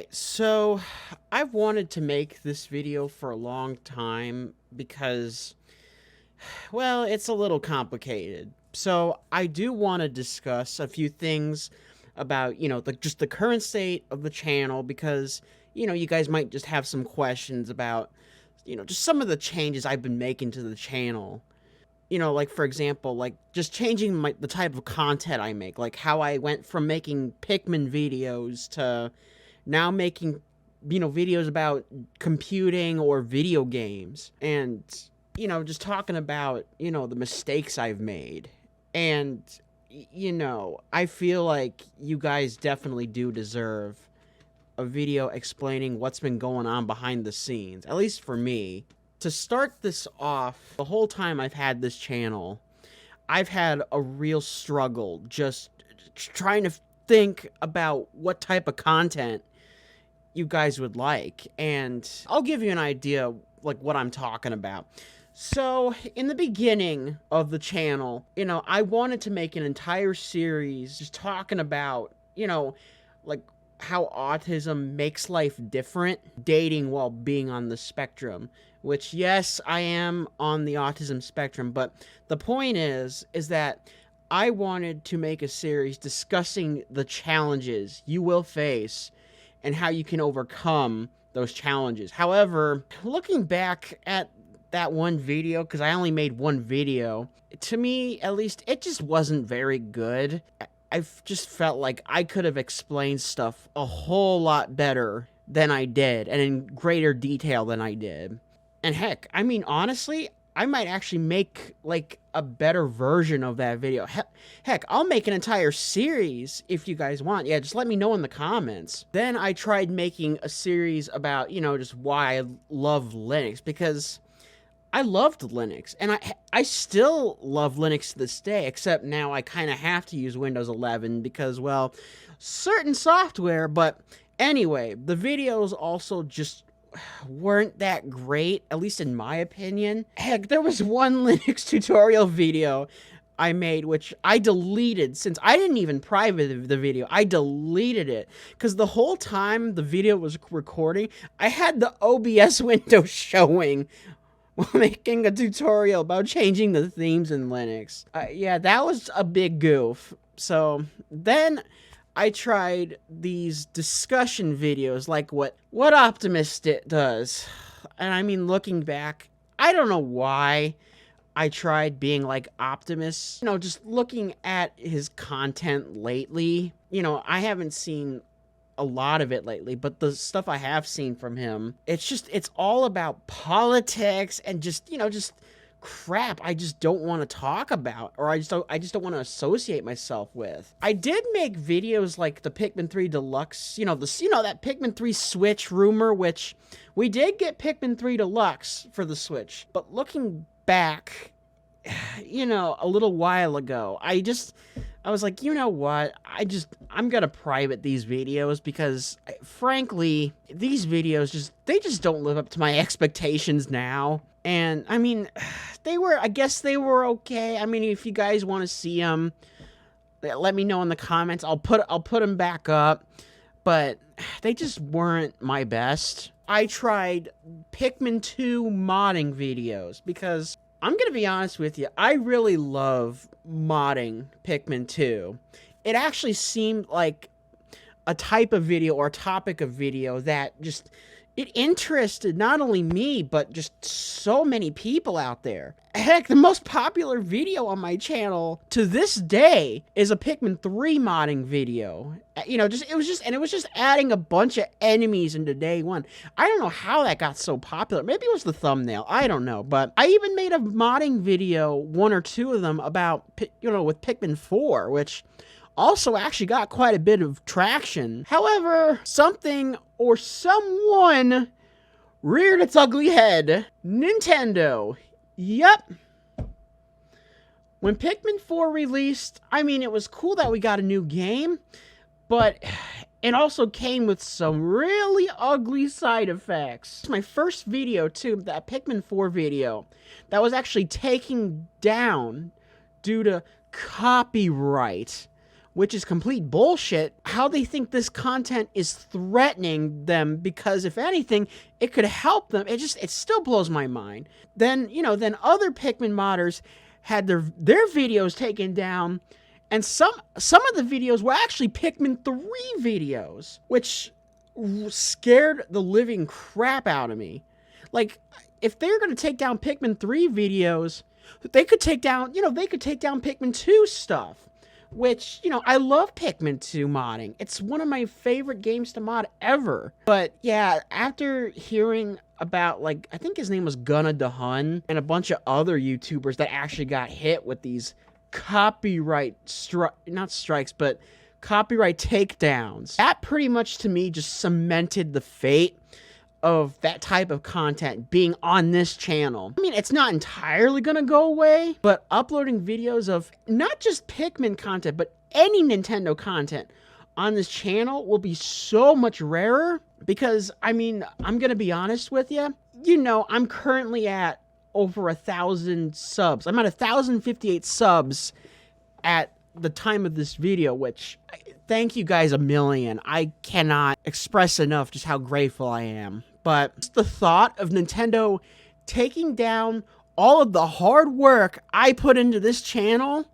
Alright, so I've wanted to make this video for a long time because, well, it's a little complicated. So I do want to discuss a few things about, just the current state of the channel because, you guys might just have some questions about, just some of the changes I've been making to the channel. Like, for example, like, just changing the type of content I make, like how I went from making Pikmin videos to now making, videos about computing or video games. And, just talking about, the mistakes I've made. And, I feel like you guys definitely do deserve a video explaining what's been going on behind the scenes, at least for me. To start this off, the whole time I've had this channel, I've had a real struggle just trying to think about what type of content you guys would like. And I'll give you an idea, like, what I'm talking about. So, in the beginning of the channel, I wanted to make an entire series just talking about, like, how autism makes life different, dating while being on the spectrum. Which, yes, I am on the autism spectrum, but the point is that I wanted to make a series discussing the challenges you will face and how you can overcome those challenges. However, looking back at that one video, because I only made one video, to me, at least, it just wasn't very good. I've just felt like I could have explained stuff a whole lot better than I did, and in greater detail than I did. And heck, I mean, honestly, I might actually make, like, a better version of that video. Heck, I'll make an entire series if you guys want. Yeah, just let me know in the comments. Then I tried making a series about, just why I love Linux, because I loved Linux, and I still love Linux to this day, except now I kind of have to use Windows 11 because, well, certain software. But anyway, the videos also just weren't that great, at least in my opinion. Heck, there was one Linux tutorial video I made which I deleted, since I didn't even private the video. I deleted it because the whole time the video was recording, I had the OBS window showing while making a tutorial about changing the themes in Linux. Yeah, that was a big goof. So then I tried these discussion videos, like what Optimus does. And I mean, looking back, I don't know why I tried being like Optimus. Just looking at his content lately, I haven't seen a lot of it lately, but the stuff I have seen from him, it's all about politics and just crap I just don't want to talk about, or I just don't want to associate myself with. I did make videos like the Pikmin 3 Deluxe, that Pikmin 3 Switch rumor, which we did get Pikmin 3 Deluxe for the Switch. But looking back, a little while ago, I was like, you know what? I'm gonna private these videos because, frankly, these videos they just don't live up to my expectations now. And I mean, I guess they were okay. I mean, if you guys want to see them, let me know in the comments. I'll put them back up. But they just weren't my best. I tried Pikmin 2 modding videos because, I'm gonna be honest with you, I really love modding Pikmin 2. It actually seemed like a type of video or a topic of video that it interested not only me, but just so many people out there. Heck, the most popular video on my channel to this day is a Pikmin 3 modding video. It was just adding a bunch of enemies into day one. I don't know how that got so popular. Maybe it was the thumbnail. I don't know. But I even made a modding video, one or two of them, about, with Pikmin 4, which also actually got quite a bit of traction. However, something or someone reared its ugly head. Nintendo. Yep. When Pikmin 4 released, I mean, it was cool that we got a new game, but it also came with some really ugly side effects. It's my first video, too, that Pikmin 4 video, that was actually taken down due to copyright, which is complete bullshit, how they think this content is threatening them, because if anything, it could help them. It still blows my mind. Then, then other Pikmin modders had their videos taken down, and some of the videos were actually Pikmin 3 videos, which scared the living crap out of me. Like, if they're going to take down Pikmin 3 videos, they could take down, Pikmin 2 stuff, which, I love Pikmin 2 modding. It's one of my favorite games to mod ever. But yeah, after hearing about, like, I think his name was Gunna the Hun and a bunch of other YouTubers that actually got hit with these copyright copyright takedowns, that pretty much to me just cemented the fate of that type of content being on this channel. I mean, it's not entirely gonna go away, but uploading videos of not just Pikmin content, but any Nintendo content on this channel will be so much rarer, because, I mean, I'm gonna be honest with you, I'm currently at over 1,000 subs. I'm at 1,058 subs at the time of this video, which, thank you guys a million. I cannot express enough just how grateful I am. But the thought of Nintendo taking down all of the hard work I put into this channel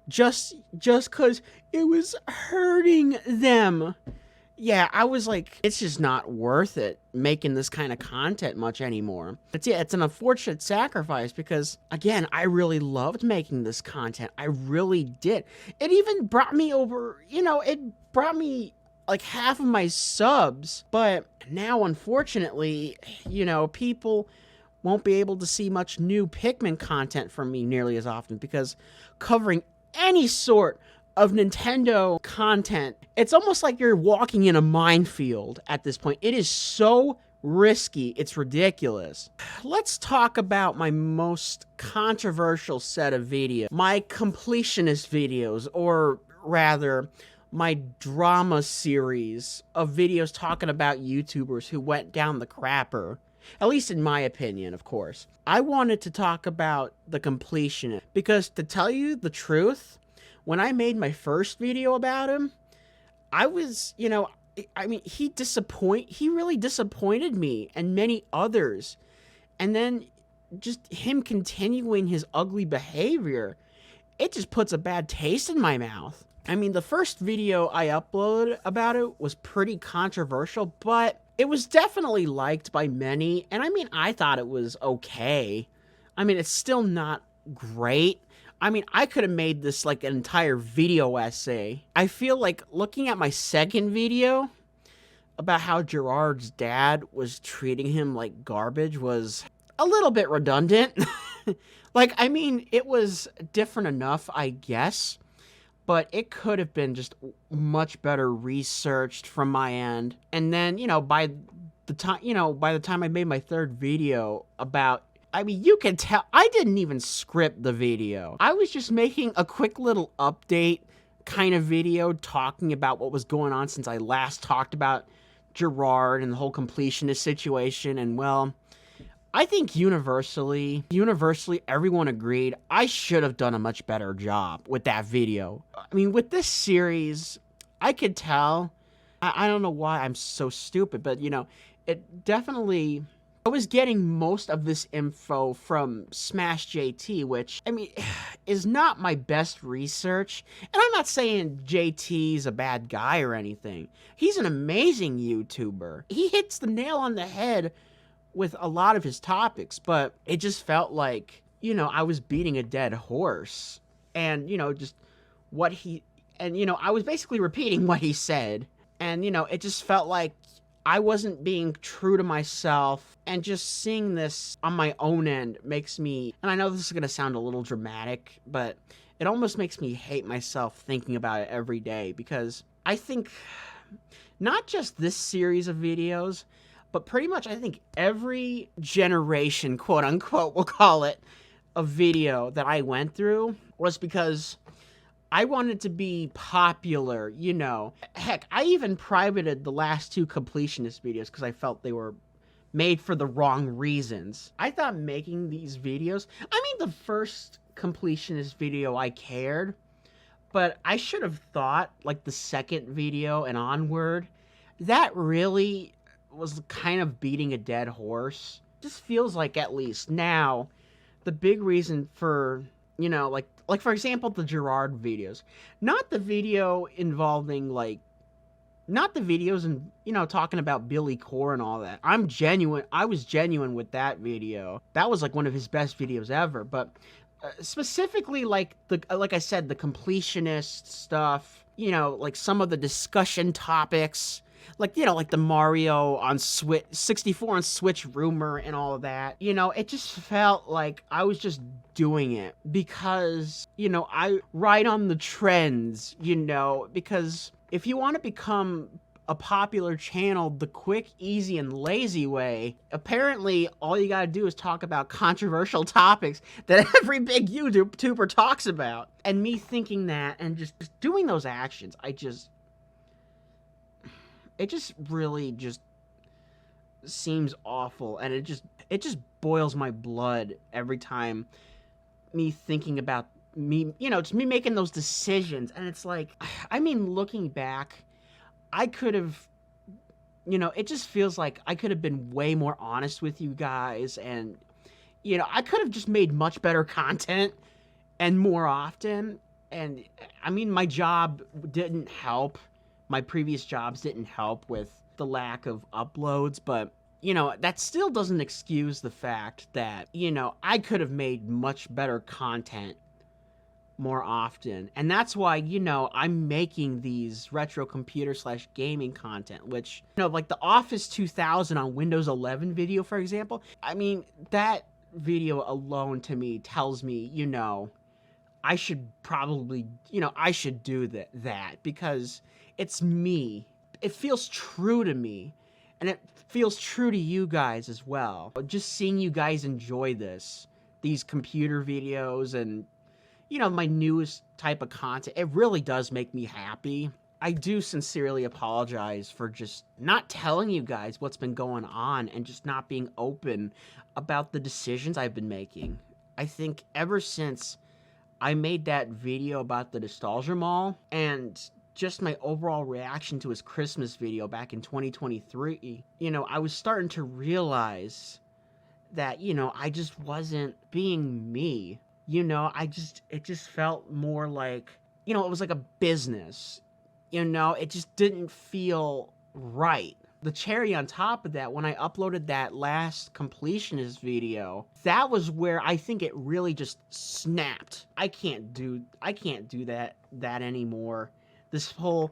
just because it was hurting them. Yeah, I was like, it's just not worth it making this kind of content much anymore. But yeah, it's an unfortunate sacrifice because, again, I really loved making this content. I really did. It even brought me over, it brought me like half of my subs. But now, unfortunately, people won't be able to see much new Pikmin content from me nearly as often, because covering any sort of Nintendo content, it's almost like you're walking in a minefield at this point. It is so risky, it's ridiculous. Let's talk about my most controversial set of videos, my completionist videos, or rather, my drama series of videos talking about YouTubers who went down the crapper. At least in my opinion, of course. I wanted to talk about the Completionist, because to tell you the truth, when I made my first video about him, I was, he really disappointed me and many others. And then just him continuing his ugly behavior, it just puts a bad taste in my mouth. I mean, the first video I uploaded about it was pretty controversial, but it was definitely liked by many. And I mean, I thought it was okay. I mean, it's still not great. I mean, I could have made this like an entire video essay. I feel like looking at my second video about how Gerard's dad was treating him like garbage was a little bit redundant. Like, I mean, it was different enough, I guess, but it could have been just much better researched from my end. And then, by the time I made my third video about, I mean, you can tell I didn't even script the video. I was just making a quick little update kind of video talking about what was going on since I last talked about Gerard and the whole completionist situation. And well, I think universally, everyone agreed I should have done a much better job with that video. I mean, with this series, I could tell, I don't know why I'm so stupid, but it definitely, I was getting most of this info from Smash JT, which, I mean, is not my best research. And I'm not saying JT's a bad guy or anything. He's an amazing YouTuber. He hits the nail on the head with a lot of his topics, but it just felt like, I was beating a dead horse. And, just what he, and, I was basically repeating what he said. And, it just felt like I wasn't being true to myself, and just seeing this on my own end makes me, and I know this is going to sound a little dramatic, but it almost makes me hate myself thinking about it every day, because I think not just this series of videos, but pretty much I think every generation, quote unquote, we'll call it, of video that I went through was because I wanted to be popular, Heck, I even privated the last two completionist videos because I felt they were made for the wrong reasons. I thought making these videos, I mean, the first completionist video I cared, But I should have thought, like, the second video and onward, that really was kind of beating a dead horse. Just feels like, at least now, the big reason for, like for example, the Gerard videos, not the video involving, like, not the videos and, talking about Billy Core and all that. I was genuine with that video. That was like one of his best videos ever. But specifically, like I said, the completionist stuff, like some of the discussion topics, like the Mario on Switch 64 on Switch rumor and all of that. It just felt like I was just doing it because, I ride on the trends, because if you want to become a popular channel the quick, easy, and lazy way, apparently all you gotta do is talk about controversial topics that every big YouTuber talks about. And me thinking that and just doing those actions, it just really just seems awful, and it just boils my blood every time me thinking about me, it's me making those decisions. And it's like, I mean, looking back, I could have, it just feels like I could have been way more honest with you guys, and, I could have just made much better content and more often. And I mean, my job didn't help. My previous jobs didn't help with the lack of uploads, but that still doesn't excuse the fact that, I could have made much better content more often. And that's why, I'm making these retro computer / gaming content, which, like the Office 2000 on Windows 11 video, for example. I mean, that video alone to me tells me, I should probably, I should do that because it's me. It feels true to me, and it feels true to you guys as well. Just seeing you guys enjoy these computer videos and, my newest type of content, it really does make me happy. I do sincerely apologize for just not telling you guys what's been going on and just not being open about the decisions I've been making. I think ever since I made that video about the Nostalgia Mall and just my overall reaction to his Christmas video back in 2023, I was starting to realize that, I just wasn't being me. It just felt more like, it was like a business. It just didn't feel right. The cherry on top of that, when I uploaded that last Completionist video, that was where I think it really just snapped. I can't do that anymore. This whole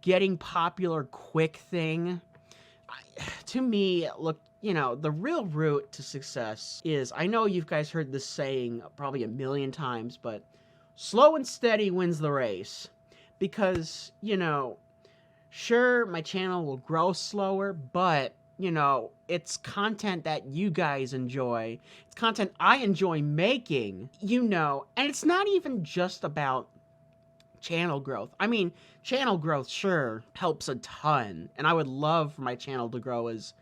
getting popular quick thing, to me, look, the real route to success is, I know you guys heard this saying probably a million times, but slow and steady wins the race. Because, sure, my channel will grow slower, but, it's content that you guys enjoy. It's content I enjoy making, and it's not even just about channel growth. I mean, channel growth sure helps a ton, and I would love for my channel to grow as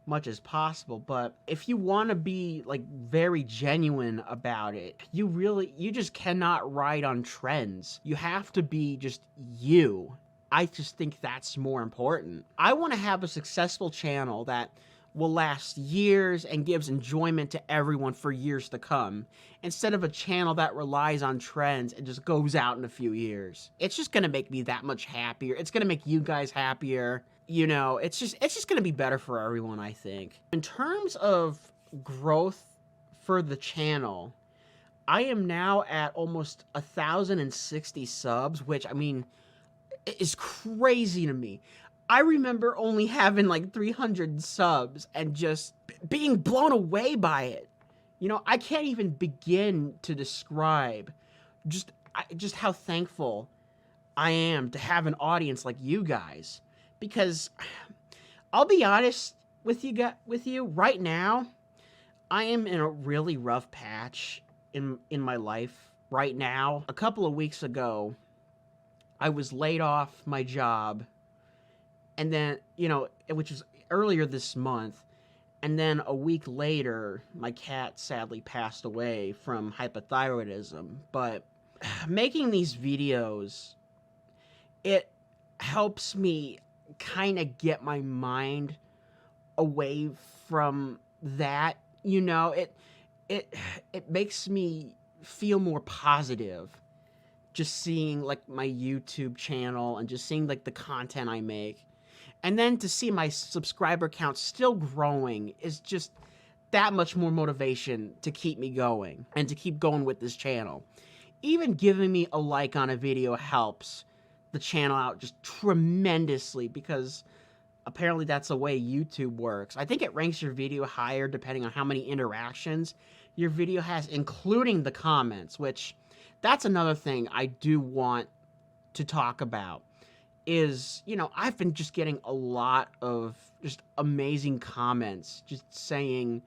much as possible, but if you want to be like very genuine about it, you just cannot ride on trends. You have to be just you. I just think that's more important. I want to have a successful channel that will last years and gives enjoyment to everyone for years to come, instead of a channel that relies on trends and just goes out in a few years. It's just gonna make me that much happier. It's gonna make you guys happier. It's just gonna be better for everyone, I think. In terms of growth for the channel, I am now at almost 1,060 subs, which, I mean, is crazy to me. I remember only having like 300 subs and just being blown away by it. I can't even begin to describe just how thankful I am to have an audience like you guys. Because I'll be honest with you right now, I am in a really rough patch in my life right now. A couple of weeks ago, I was laid off my job, and then, which was earlier this month, and then a week later, my cat sadly passed away from hypothyroidism. But making these videos, it helps me kind of get my mind away from that. You know, it it makes me feel more positive just seeing like my YouTube channel and just seeing like the content I make. And then to see my subscriber count still growing is just that much more motivation to keep me going and to keep going with this channel. Even giving me a like on a video helps the channel out just tremendously, because apparently that's the way YouTube works. I think it ranks your video higher depending on how many interactions your video has, including the comments, which that's another thing I do want to talk about. Is, you know, I've been just getting a lot of just amazing comments just saying,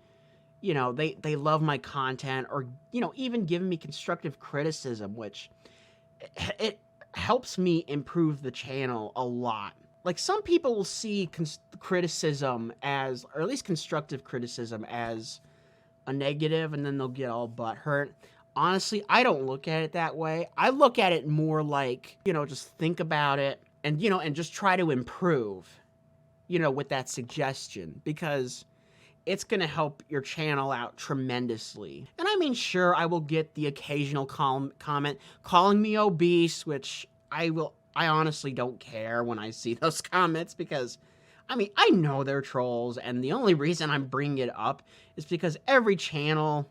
you know, they love my content, or, you know, even giving me constructive criticism, which it helps me improve the channel a lot. Like, some people will see criticism as, or at least constructive criticism as a negative, and then they'll get all butthurt. Honestly, I don't look at it that way. I look at it more like, you know, just think about it and, you know, and just try to improve, you know, with that suggestion, because it's going to help your channel out tremendously. And I mean, sure, I will get the occasional comment calling me obese, which I honestly don't care when I see those comments, because I mean, I know they're trolls, and the only reason I'm bringing it up is because every channel,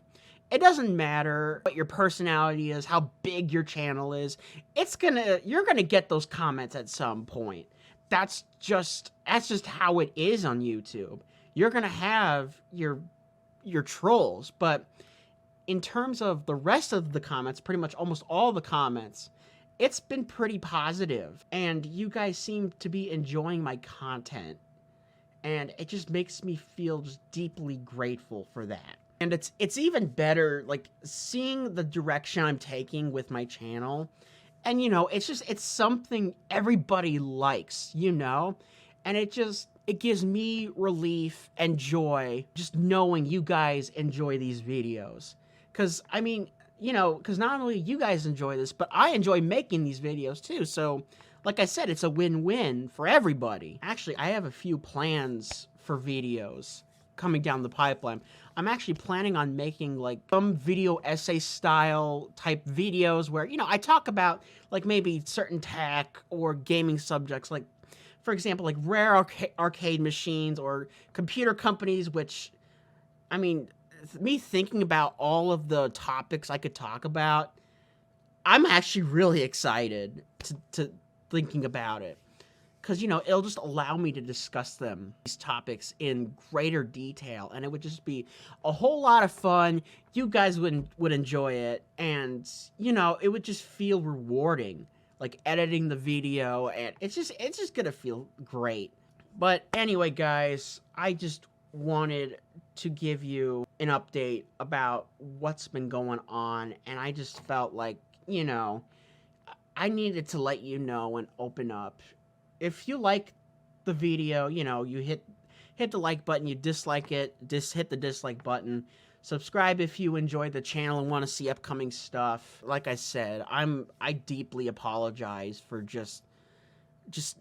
it doesn't matter what your personality is, how big your channel is, you're gonna get those comments at some point. That's just how it is on YouTube. You're gonna have your trolls, but in terms of the rest of the comments, pretty much almost all the comments, it's been pretty positive, and you guys seem to be enjoying my content, and it just makes me feel just deeply grateful for that. And it's even better, like, seeing the direction I'm taking with my channel, and, you know, it's something everybody likes, you know, and it gives me relief and joy just knowing you guys enjoy these videos. Because, I mean, you know, because not only you guys enjoy this, but I enjoy making these videos too. So, like I said, it's a win-win for everybody. Actually, I have a few plans for videos coming down the pipeline. I'm actually planning on making like some video essay style type videos where, you know, I talk about like maybe certain tech or gaming subjects, like, for example, like rare arcade machines or computer companies, which, I mean, me thinking about all of the topics I could talk about, I'm actually really excited to thinking about it. Because, you know, it'll just allow me to discuss these topics in greater detail, and it would just be a whole lot of fun. You guys would enjoy it, and, you know, it would just feel rewarding, like editing the video, and it's just gonna feel great. But anyway, guys, I just wanted to give you an update about what's been going on, and I just felt like, you know, I needed to let you know and open up. If you like the video, you know, you hit the like button. You dislike it, hit the dislike button. Subscribe if you enjoy the channel and want to see upcoming stuff. Like I said, I deeply apologize for just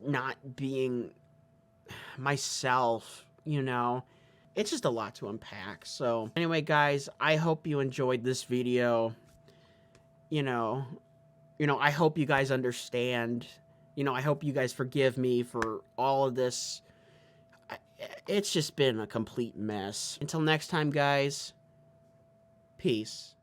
not being myself, you know. It's just a lot to unpack. So anyway, guys, I hope you enjoyed this video. You know, I hope you guys understand. You know, I hope you guys forgive me for all of this. It's just been a complete mess. Until next time, guys, peace.